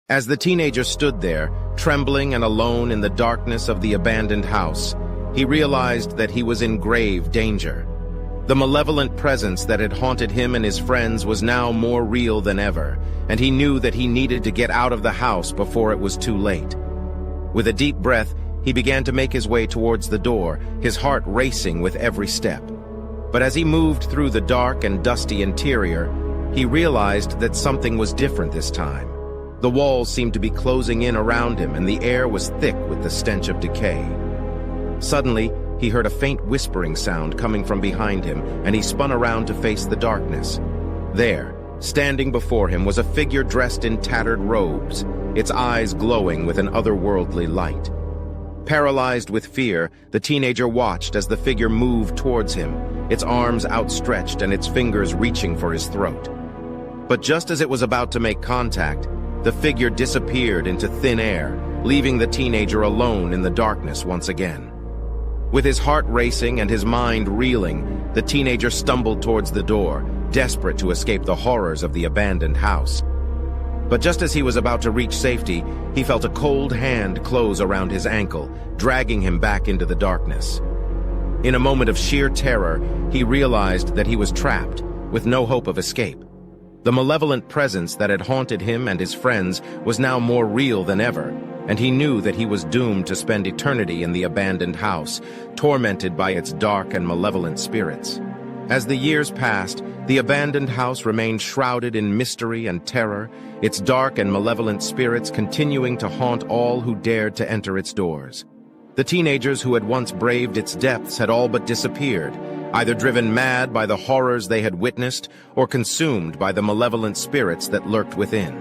As the teenager stood there, trembling and alone in the darkness of the abandoned house, he realized that he was in grave danger. The malevolent presence that had haunted him and his friends was now more real than ever, and he knew that he needed to get out of the house before it was too late. With a deep breath, he began to make his way towards the door, his heart racing with every step. But as he moved through the dark and dusty interior, he realized that something was different this time. The walls seemed to be closing in around him, and the air was thick with the stench of decay. Suddenly, he heard a faint whispering sound coming from behind him, and he spun around to face the darkness. There, standing before him, was a figure dressed in tattered robes, its eyes glowing with an otherworldly light. Paralyzed with fear, the teenager watched as the figure moved towards him, its arms outstretched and its fingers reaching for his throat. But just as it was about to make contact, the figure disappeared into thin air, leaving the teenager alone in the darkness once again. With his heart racing and his mind reeling, the teenager stumbled towards the door, desperate to escape the horrors of the abandoned house. But just as he was about to reach safety, he felt a cold hand close around his ankle, dragging him back into the darkness. In a moment of sheer terror, he realized that he was trapped, with no hope of escape. The malevolent presence that had haunted him and his friends was now more real than ever, and he knew that he was doomed to spend eternity in the abandoned house, tormented by its dark and malevolent spirits. As the years passed, the abandoned house remained shrouded in mystery and terror, its dark and malevolent spirits continuing to haunt all who dared to enter its doors. The teenagers who had once braved its depths had all but disappeared, either driven mad by the horrors they had witnessed or consumed by the malevolent spirits that lurked within.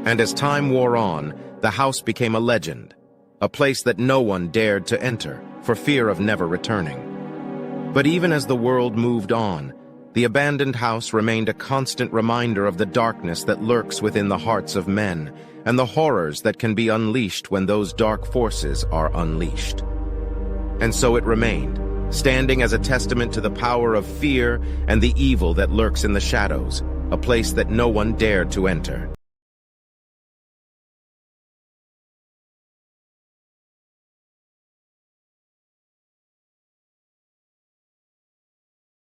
And as time wore on, the house became a legend, a place that no one dared to enter for fear of never returning. But even as the world moved on, the abandoned house remained a constant reminder of the darkness that lurks within the hearts of men and the horrors that can be unleashed when those dark forces are unleashed. And so it remained, standing as a testament to the power of fear and the evil that lurks in the shadows, a place that no one dared to enter.